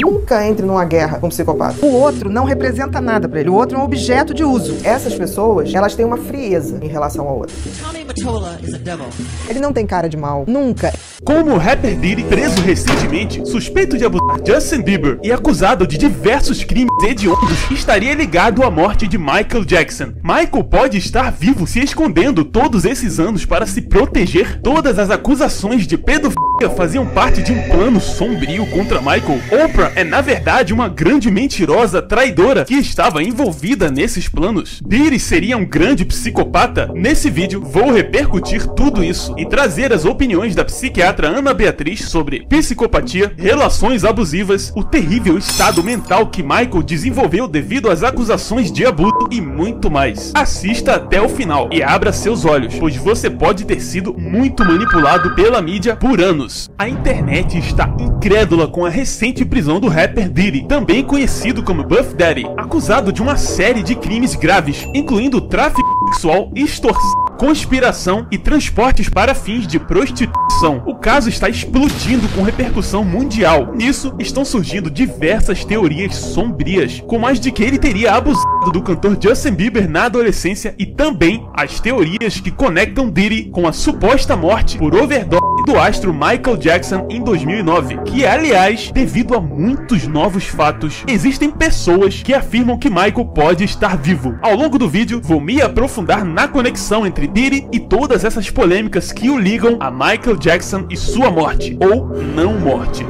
Nunca entre numa guerra com um psicopata. O outro não representa nada pra ele, o outro é um objeto de uso. Essas pessoas, elas têm uma frieza em relação ao outro. Ele não tem cara de mal, nunca. Como o rapper Diddy, preso recentemente, suspeito de abusar de Justin Bieber e acusado de diversos crimes hediondos, estaria ligado à morte de Michael Jackson. Michael pode estar vivo se escondendo todos esses anos para se proteger. Todas as acusações de pedofilia faziam parte de um plano sombrio contra Michael. Oprah é na verdade uma grande mentirosa traidora que estava envolvida nesses planos. Diddy seria um grande psicopata? Nesse vídeo vou repercutir tudo isso e trazer as opiniões da psiquiatra Ana Beatriz sobre psicopatia, relações abusivas, o terrível estado mental que Michael desenvolveu devido às acusações de abuso e muito mais. Assista até o final e abra seus olhos, pois você pode ter sido muito manipulado pela mídia por anos. A internet está incrédula com a recente prisão do rapper Diddy, também conhecido como Puff Daddy, acusado de uma série de crimes graves, incluindo tráfico sexual, extorsão, conspiração e transportes para fins de prostituição. O caso está explodindo com repercussão mundial. Nisso, estão surgindo diversas teorias sombrias, como as de que ele teria abusado do cantor Justin Bieber na adolescência e também as teorias que conectam Diddy com a suposta morte por overdose do astro Michael Jackson em 2009, que aliás, devido a muitos novos fatos, existem pessoas que afirmam que Michael pode estar vivo. Ao longo do vídeo, vou me aprofundar na conexão entre Diddy e todas essas polêmicas que o ligam a Michael Jackson e sua morte, ou não morte.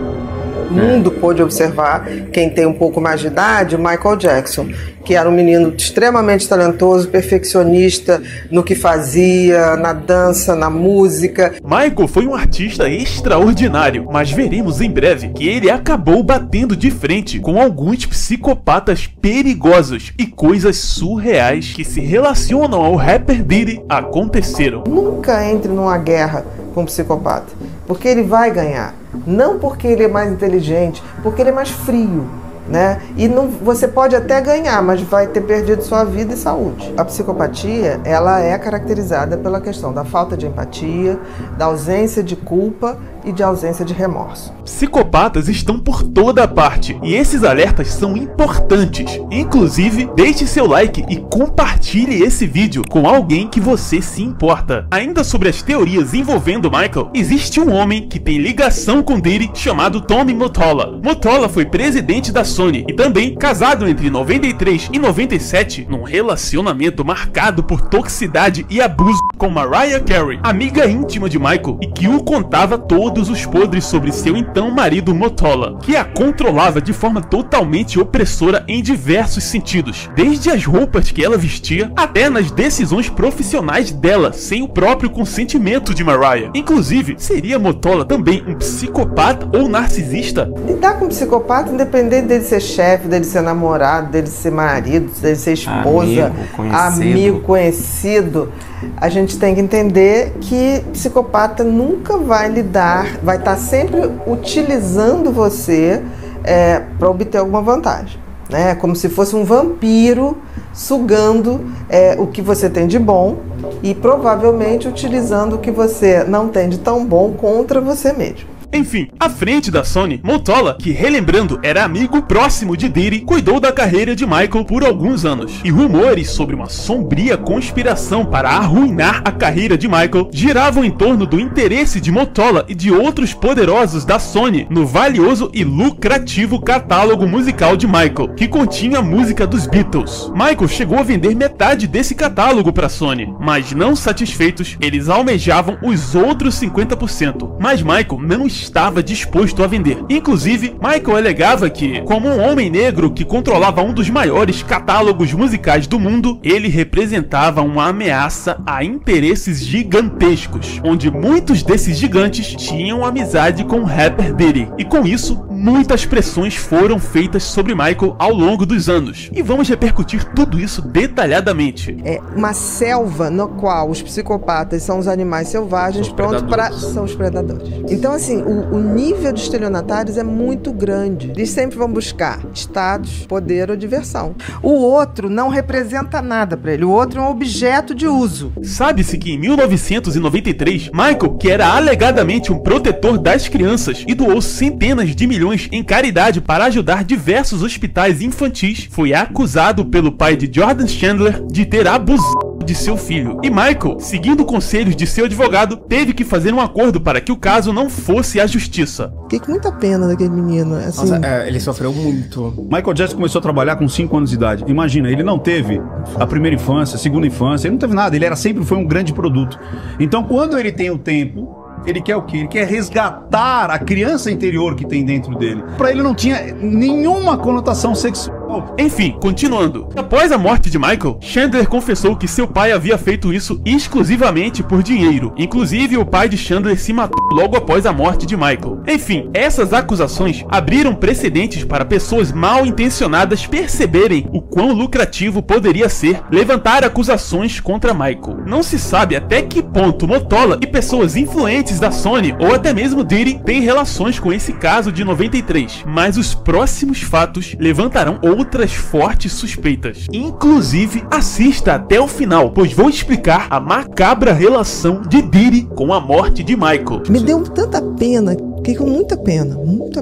O mundo pôde observar, quem tem um pouco mais de idade, Michael Jackson, que era um menino extremamente talentoso, perfeccionista no que fazia, na dança, na música. Michael foi um artista extraordinário, mas veremos em breve que ele acabou batendo de frente com alguns psicopatas perigosos e coisas surreais que se relacionam ao rapper Diddy aconteceram. Nunca entre numa guerra com um psicopata, porque ele vai ganhar. Não porque ele é mais inteligente, porque ele é mais frio, né? E não, você pode até ganhar, mas vai ter perdido sua vida e saúde. A psicopatia, ela é caracterizada pela questão da falta de empatia, da ausência de culpa e de ausência de remorso. Psicopatas estão por toda parte e esses alertas são importantes. Inclusive, deixe seu like e compartilhe esse vídeo com alguém que você se importa. Ainda sobre as teorias envolvendo Michael, existe um homem que tem ligação com Diddy chamado Tommy Mottola. Mottola foi presidente da Sony e também casado entre 93 e 97 num relacionamento marcado por toxicidade e abuso com Mariah Carey, amiga íntima de Michael e que o contava todos os podres sobre seu então marido Mottola, que a controlava de forma totalmente opressora em diversos sentidos, desde as roupas que ela vestia até nas decisões profissionais dela, sem o próprio consentimento de Mariah. Inclusive, seria Mottola também um psicopata ou narcisista? Lidar com um psicopata, independente dele ser chefe, dele ser namorado, dele ser marido, dele ser esposa, amigo, conhecido, a gente tem que entender que psicopata nunca vai lidar, vai estar sempre utilizando você para obter alguma vantagem, né? Como se fosse um vampiro sugando o que você tem de bom e provavelmente utilizando o que você não tem de tão bom contra você mesmo. Enfim, à frente da Sony, Mottola, que relembrando era amigo próximo de Diddy, cuidou da carreira de Michael por alguns anos. E rumores sobre uma sombria conspiração para arruinar a carreira de Michael giravam em torno do interesse de Mottola e de outros poderosos da Sony no valioso e lucrativo catálogo musical de Michael, que continha a música dos Beatles. Michael chegou a vender metade desse catálogo para a Sony, mas não satisfeitos, eles almejavam os outros 50%. Mas Michael não estava disposto a vender. Inclusive, Michael alegava que, como um homem negro que controlava um dos maiores catálogos musicais do mundo, ele representava uma ameaça a interesses gigantescos, onde muitos desses gigantes tinham amizade com o rapper Diddy. E com isso, muitas pressões foram feitas sobre Michael ao longo dos anos. E vamos repercutir tudo isso detalhadamente. É uma selva no qual os psicopatas são os animais selvagens prontos para... São os predadores. Então, assim, o nível de estelionatários é muito grande. Eles sempre vão buscar status, poder ou diversão. O outro não representa nada para ele. O outro é um objeto de uso. Sabe-se que em 1993, Michael, que era alegadamente um protetor das crianças e doou centenas de milhões milhões em caridade para ajudar diversos hospitais infantis, foi acusado pelo pai de Jordan Chandler de ter abusado de seu filho. E Michael, seguindo conselhos de seu advogado, teve que fazer um acordo para que o caso não fosse à justiça. Fiquei com muita pena daquele menino. Assim... Nossa, ele sofreu muito. Michael Jackson começou a trabalhar com 5 anos de idade. Imagina, ele não teve a primeira infância, a segunda infância, ele não teve nada, ele sempre foi um grande produto. Então, quando ele tem o tempo, ele quer o quê? Ele quer resgatar a criança interior que tem dentro dele. Pra ele não tinha nenhuma conotação sexual. Enfim, continuando. Após a morte de Michael, Chandler confessou que seu pai havia feito isso exclusivamente por dinheiro. Inclusive, o pai de Chandler se matou logo após a morte de Michael. Enfim, essas acusações abriram precedentes para pessoas mal intencionadas perceberem o quão lucrativo poderia ser levantar acusações contra Michael. Não se sabe até que ponto Mottola e pessoas influentes da Sony, ou até mesmo Diddy, têm relações com esse caso de 93, mas os próximos fatos levantarão outras fortes suspeitas. Inclusive, assista até o final, pois vou explicar a macabra relação de Diddy com a morte de Michael. Me deu tanta pena, fiquei com muita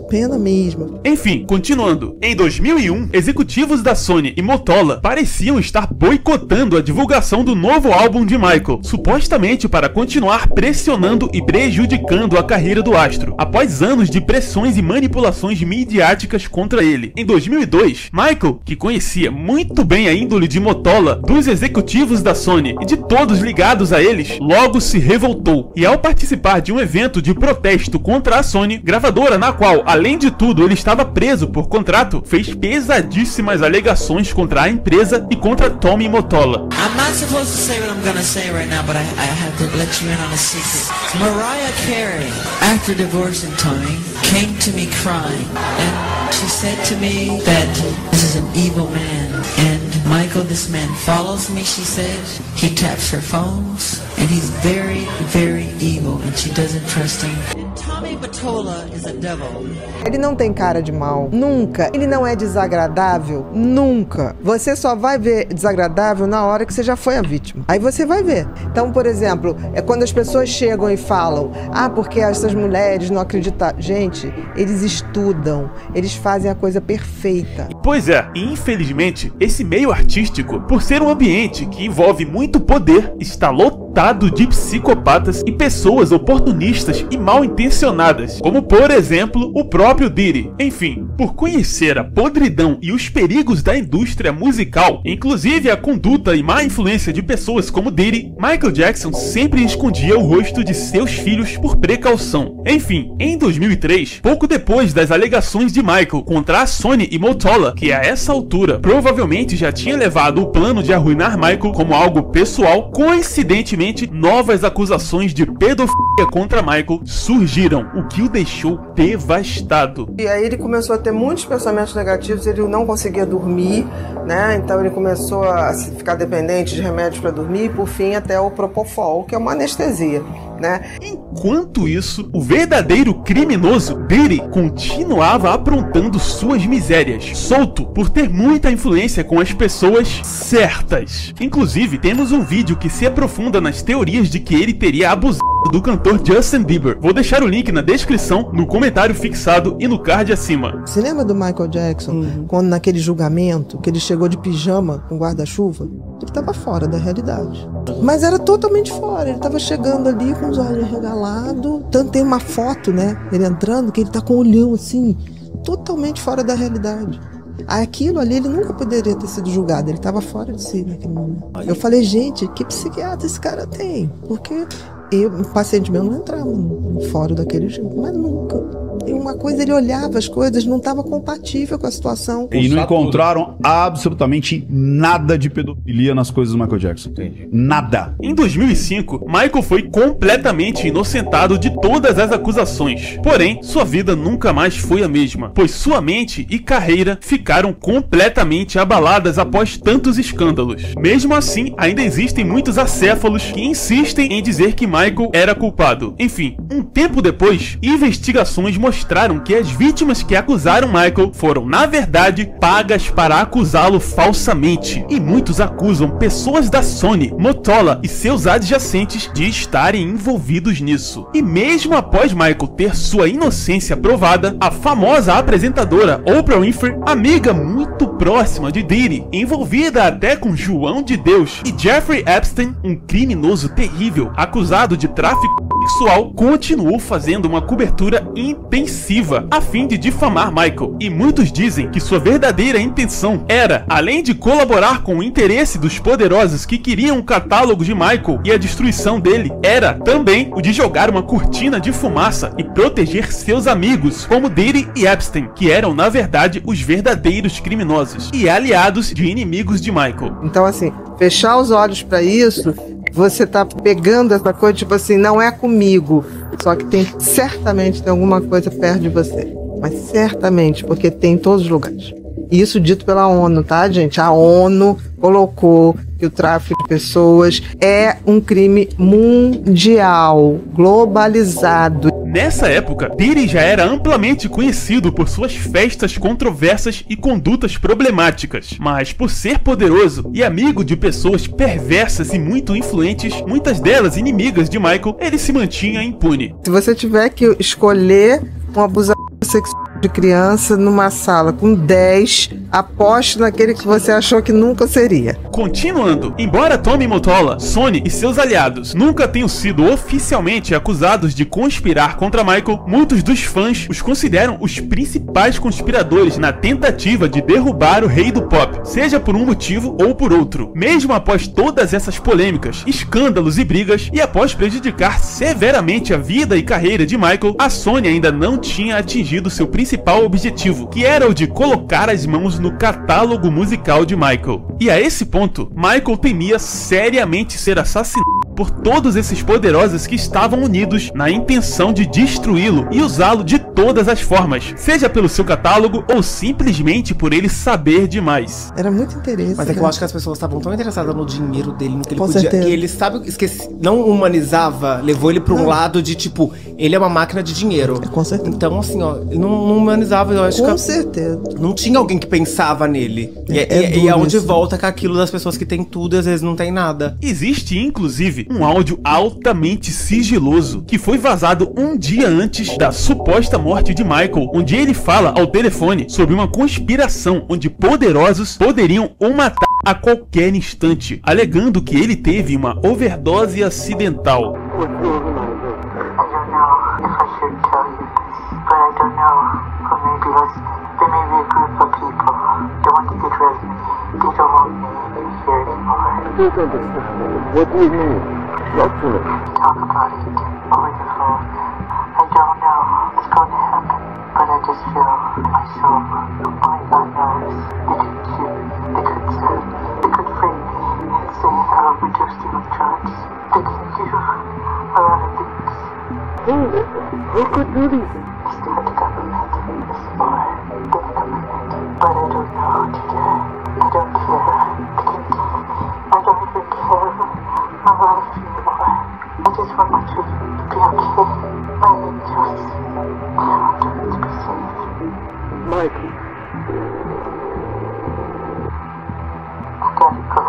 pena mesmo. Enfim, continuando. Em 2001, executivos da Sony e Mottola pareciam estar boicotando a divulgação do novo álbum de Michael, supostamente para continuar pressionando e prejudicando a carreira do astro, após anos de pressões e manipulações midiáticas contra ele. Em 2002, Michael, que conhecia muito bem a índole de Mottola, dos executivos da Sony e de todos ligados a eles, logo se revoltou, e ao participar de um evento de protesto contra a Sony, gravadora na qual, além de tudo, ele estava preso por contrato, fez pesadíssimas alegações contra a empresa e contra Tommy Mottola. I'm not supposed to say what I'm gonna say right now, but I have to let you in on a secret. Mariah Carey, after divorcing Tommy, came to me crying, and she said to me that this is an evil man, and Michael, this man follows me, she said. He taps her phones, and he's very, very evil, and she doesn't trust him. And Tommy Mottola is a devil. Ele não tem cara de mal, nunca. Ele não é desagradável, nunca. Você só vai ver desagradável na hora que você já foi a vítima. Aí você vai ver. Então, por exemplo, é quando as pessoas chegam e falam: ah, porque essas mulheres não acreditam. Gente, eles estudam, eles fazem a coisa perfeita. Pois é, e infelizmente, esse meio artístico, por ser um ambiente que envolve muito poder, está lotado de psicopatas e pessoas oportunistas e mal intencionadas, como por exemplo, o próprio Diddy. Enfim, por conhecer a podridão e os perigos da indústria musical, inclusive a conduta e má influência de pessoas como Diddy, Michael Jackson sempre escondia o rosto de seus filhos por precaução. Enfim, em 2003, pouco depois das alegações de Michael contra a Sony e Mottola, que a essa altura provavelmente já tinha levado o plano de arruinar Michael como algo pessoal, coincidentemente, novas acusações de pedofilia contra Michael surgiram, o que o deixou devastado. E aí ele começou a ter muitos pensamentos negativos, ele não conseguia dormir, né? Então ele começou a ficar dependente de remédios para dormir e por fim até o Propofol, que é uma anestesia, né? Enquanto isso, o verdadeiro criminoso Diddy continuava aprontando suas misérias, solto por ter muita influência com as pessoas certas. Inclusive, temos um vídeo que se aprofunda nas teorias de que ele teria abusado do cantor Justin Bieber. Vou deixar o link na descrição, no comentário fixado e no card acima. Você lembra do Michael Jackson, quando naquele julgamento, que ele chegou de pijama com guarda-chuva? Ele estava fora da realidade. Mas era totalmente fora, ele estava chegando ali com os olhos regalados. Tanto tem uma foto, né, ele entrando, que ele tá com o olhão assim, totalmente fora da realidade. Aquilo ali, ele nunca poderia ter sido julgado, ele estava fora de si naquele momento. Eu falei, gente, que psiquiatra esse cara tem? Porque um paciente meu não entrava no fórum daquele jeito, mas nunca. E uma coisa, ele olhava as coisas, não estava compatível com a situação. E não encontraram absolutamente nada de pedofilia nas coisas do Michael Jackson. Entendi. Nada. Em 2005, Michael foi completamente inocentado de todas as acusações. Porém, sua vida nunca mais foi a mesma, pois sua mente e carreira ficaram completamente abaladas após tantos escândalos. Mesmo assim, ainda existem muitos acéfalos que insistem em dizer que Michael era culpado. Enfim, um tempo depois, investigações mostraram que as vítimas que acusaram Michael foram, na verdade, pagas para acusá-lo falsamente. E muitos acusam pessoas da Sony, Motorola e seus adjacentes de estarem envolvidos nisso. E mesmo após Michael ter sua inocência provada, a famosa apresentadora Oprah Winfrey, amiga muito próxima de Diddy, envolvida até com João de Deus, e Jeffrey Epstein, um criminoso terrível acusado de tráfico sexual, continuou fazendo uma cobertura intensiva a fim de difamar Michael. E muitos dizem que sua verdadeira intenção era, além de colaborar com o interesse dos poderosos que queriam o catálogo de Michael e a destruição dele, era também o de jogar uma cortina de fumaça e proteger seus amigos, como Diddy e Epstein, que eram na verdade os verdadeiros criminosos e aliados de inimigos de Michael. Então, assim, fechar os olhos para isso, você tá pegando essa coisa, tipo assim, não é comigo, só que certamente tem alguma coisa perto de você. Mas certamente, porque tem em todos os lugares. Isso dito pela ONU, tá, gente? A ONU colocou que o tráfico de pessoas é um crime mundial, globalizado. Nessa época, Diddy já era amplamente conhecido por suas festas controversas e condutas problemáticas, mas por ser poderoso e amigo de pessoas perversas e muito influentes, muitas delas inimigas de Michael, ele se mantinha impune. Se você tiver que escolher um abusador sexual de criança numa sala com 10, aposte naquele que você achou que nunca seria. Continuando, embora Tommy Mottola, Sony e seus aliados nunca tenham sido oficialmente acusados de conspirar contra Michael, muitos dos fãs os consideram os principais conspiradores na tentativa de derrubar o rei do pop, seja por um motivo ou por outro. Mesmo após todas essas polêmicas, escândalos e brigas, e após prejudicar severamente a vida e carreira de Michael, a Sony ainda não tinha atingido seu principal objetivo, que era o de colocar as mãos no catálogo musical de Michael. E a esse ponto, Michael temia seriamente ser assassinado por todos esses poderosos que estavam unidos na intenção de destruí-lo e usá-lo de todas as formas, seja pelo seu catálogo ou simplesmente por ele saber demais. Era muito interesse. Mas é que eu acho que as pessoas estavam tão interessadas no dinheiro dele, no que ele Com podia, certeza. que ele sabe, não humanizava, levou ele pra um lado de tipo, ele é uma máquina de dinheiro. Com certeza. Então assim, ó, não humanizava, eu acho Com que certeza. não tinha alguém que pensava nele. É E é duro onde isso. volta com aquilo das pessoas que tem tudo e às vezes não tem nada. Existe, inclusive, um áudio altamente sigiloso que foi vazado um dia antes da suposta morte de Michael, onde ele fala ao telefone sobre uma conspiração onde poderosos poderiam o matar a qualquer instante, alegando que ele teve uma overdose acidental. What do you mean? Talk to me. Talk about it over the phone. I don't know what's going to happen, but I just feel myself. Only God knows. They could kill me. They could stab me. They could frame me and say I overdosed you with drugs. They could do a lot of things. Who could do this? It's not the government. It's more than the government. But I don't know what to do. I don't care. I don't even care my life anymore. I just want my children to be okay. I need justice. I want them to be safe. Michael. I gotta go.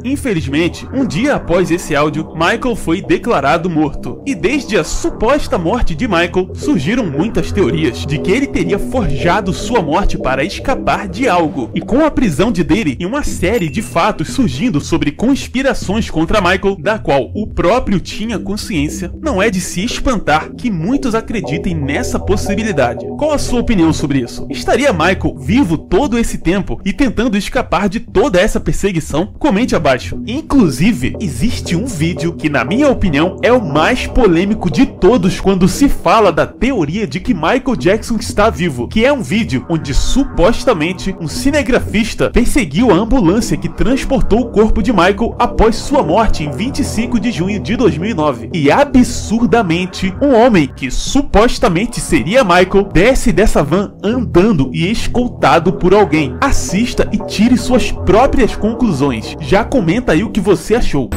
Infelizmente, um dia após esse áudio, Michael foi declarado morto. E desde a suposta morte de Michael, surgiram muitas teorias de que ele teria forjado sua morte para escapar de algo. E com a prisão de Diddy e uma série de fatos surgindo sobre conspirações contra Michael, da qual o próprio tinha consciência, não é de se espantar que muitos acreditem nessa possibilidade. Qual a sua opinião sobre isso? Estaria Michael vivo todo esse tempo e tentando escapar de toda essa perseguição? Comente abaixo. Inclusive, existe um vídeo que, na minha opinião, é o mais polêmico de todos quando se fala da teoria de que Michael Jackson está vivo, que é um vídeo onde supostamente um cinegrafista perseguiu a ambulância que transportou o corpo de Michael após sua morte em 25 de junho de 2009. E absurdamente, um homem que supostamente seria Michael desce dessa van andando e escoltado por alguém. Assista e tire suas próprias conclusões. Já comenta aí o que você achou.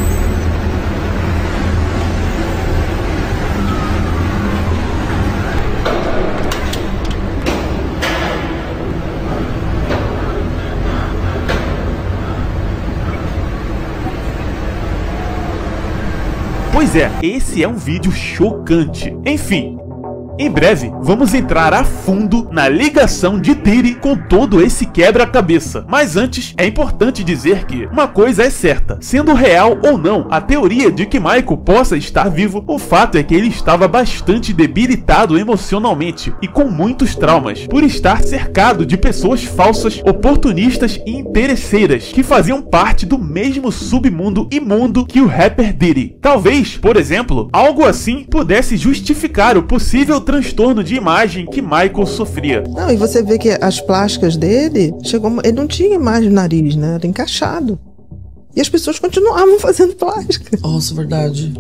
Pois é, esse é um vídeo chocante. Enfim, em breve, vamos entrar a fundo na ligação de Diddy com todo esse quebra-cabeça. Mas antes, é importante dizer que uma coisa é certa. Sendo real ou não a teoria de que Michael possa estar vivo, o fato é que ele estava bastante debilitado emocionalmente e com muitos traumas, por estar cercado de pessoas falsas, oportunistas e interesseiras, que faziam parte do mesmo submundo imundo que o rapper Diddy. Talvez, por exemplo, algo assim pudesse justificar o possível transtorno de imagem que Michael sofria. Não, e você vê que as plásticas dele, ele não tinha imagem no nariz, né? Era encaixado. E as pessoas continuavam fazendo plástica. Nossa, verdade.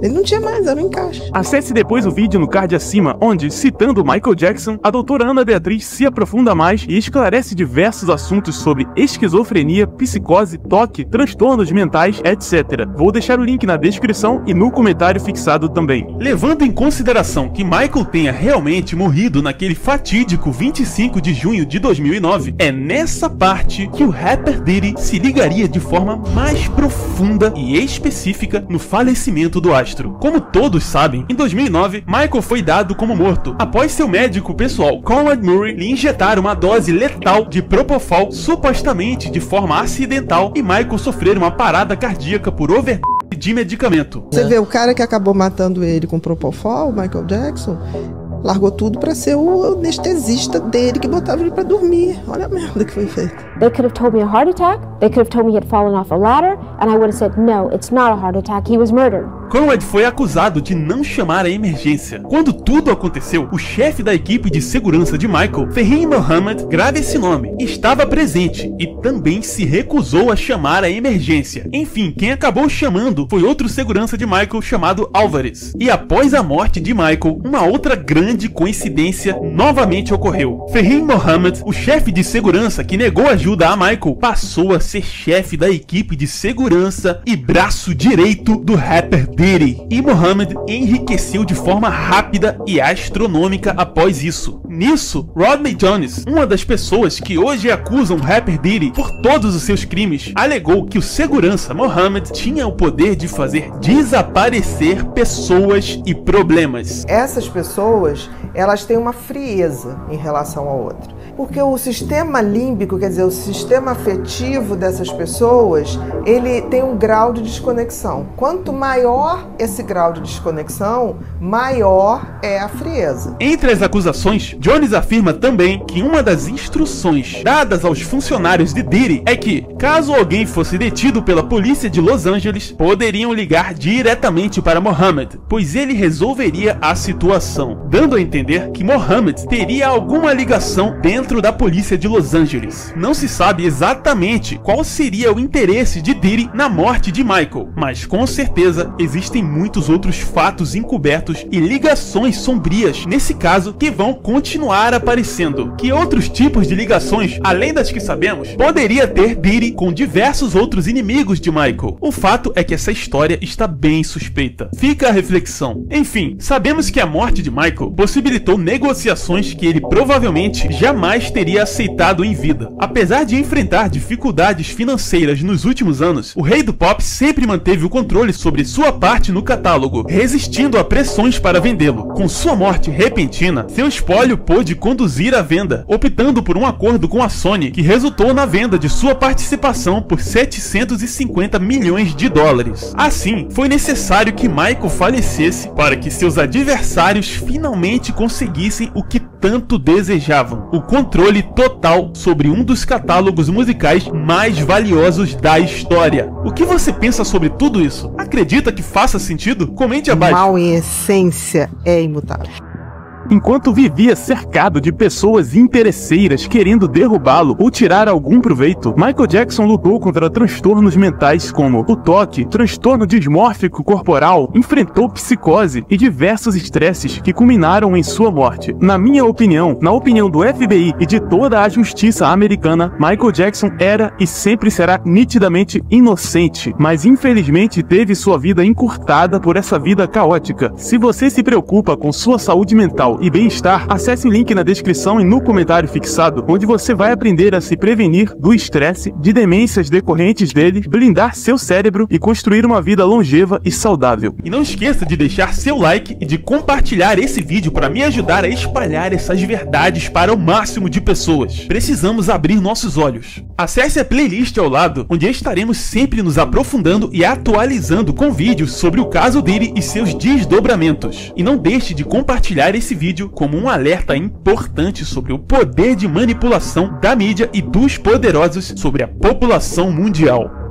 Ele não tinha mais, era um encaixe. Acesse depois o vídeo no card acima, onde, citando Michael Jackson, a doutora Ana Beatriz se aprofunda mais e esclarece diversos assuntos sobre esquizofrenia, psicose, toque, transtornos mentais, etc. Vou deixar o link na descrição e no comentário fixado também. Levando em consideração que Michael tenha realmente morrido naquele fatídico 25 de junho de 2009, é nessa parte que o rapper Diddy se ligaria de forma mais profunda e específica no falecimento do astro. Como todos sabem, em 2009, Michael foi dado como morto, após seu médico pessoal, Conrad Murray, lhe injetar uma dose letal de Propofol, supostamente de forma acidental, e Michael sofrer uma parada cardíaca por overdose de medicamento. Você vê, o cara que acabou matando ele com Propofol, Michael Jackson, largou tudo pra ser o anestesista dele que botava ele pra dormir. Olha a merda que foi feita. They could have told me a heart attack, they could have told me he had fallen off a ladder, and I would have said, no, it's not a heart attack, he was murdered. Conrad foi acusado de não chamar a emergência. Quando tudo aconteceu, o chefe da equipe de segurança de Michael, Fahim Mohammed, grave esse nome, estava presente e também se recusou a chamar a emergência. Enfim, quem acabou chamando foi outro segurança de Michael chamado Alvarez. E após a morte de Michael, uma outra grande coincidência novamente ocorreu. Fahim Mohammed, o chefe de segurança que negou ajuda a Michael, passou a ser chefe da equipe de segurança e braço direito do rapper Diddy. E Mohammed enriqueceu de forma rápida e astronômica após isso. Nisso, Rodney Jones, uma das pessoas que hoje acusam o rapper Diddy por todos os seus crimes, alegou que o segurança Mohammed tinha o poder de fazer desaparecer pessoas e problemas. Essas pessoas, elas têm uma frieza em relação ao outro. Porque o sistema límbico, quer dizer, o sistema afetivo dessas pessoas, ele tem um grau de desconexão. Quanto maior esse grau de desconexão, maior é a frieza. Entre as acusações, Jones afirma também que uma das instruções dadas aos funcionários de Diddy é que, caso alguém fosse detido pela polícia de Los Angeles, poderiam ligar diretamente para Mohammed, pois ele resolveria a situação, dando a entender que Mohammed teria alguma ligação dentro da polícia de Los Angeles. Não se sabe exatamente qual seria o interesse de Diddy na morte de Michael, mas com certeza existem muitos outros fatos encobertos e ligações sombrias nesse caso que vão continuar aparecendo. Que outros tipos de ligações, além das que sabemos, poderia ter Diddy com diversos outros inimigos de Michael? O fato é que essa história está bem suspeita. Fica a reflexão. Enfim, sabemos que a morte de Michael possibilitou negociações que ele provavelmente jamais teria aceitado em vida. Apesar de enfrentar dificuldades financeiras nos últimos anos, o rei do pop sempre manteve o controle sobre sua parte no catálogo, resistindo a pressões para vendê-lo. Com sua morte repentina, seu espólio pôde conduzir a venda, optando por um acordo com a Sony, que resultou na venda de sua participação por 750 milhões de dólares. Assim, foi necessário que Michael falecesse para que seus adversários finalmente conseguissem o que tanto desejavam: o controle total sobre um dos catálogos musicais mais valiosos da história. O que você pensa sobre tudo isso? Acredita que faça sentido? Comente abaixo. Mal em essência é imutável. Enquanto vivia cercado de pessoas interesseiras querendo derrubá-lo ou tirar algum proveito, Michael Jackson lutou contra transtornos mentais como o toque, transtorno dismórfico corporal, enfrentou psicose e diversos estresses que culminaram em sua morte. Na minha opinião, na opinião do FBI e de toda a justiça americana, Michael Jackson era e sempre será nitidamente inocente, mas infelizmente teve sua vida encurtada por essa vida caótica. Se você se preocupa com sua saúde mental mental e bem-estar, acesse o link na descrição e no comentário fixado, onde você vai aprender a se prevenir do estresse, de demências decorrentes dele, blindar seu cérebro e construir uma vida longeva e saudável. E não esqueça de deixar seu like e de compartilhar esse vídeo para me ajudar a espalhar essas verdades para o máximo de pessoas. Precisamos abrir nossos olhos. Acesse a playlist ao lado, onde estaremos sempre nos aprofundando e atualizando com vídeos sobre o caso Diddy e seus desdobramentos. E não deixe de compartilhar esse vídeo como um alerta importante sobre o poder de manipulação da mídia e dos poderosos sobre a população mundial.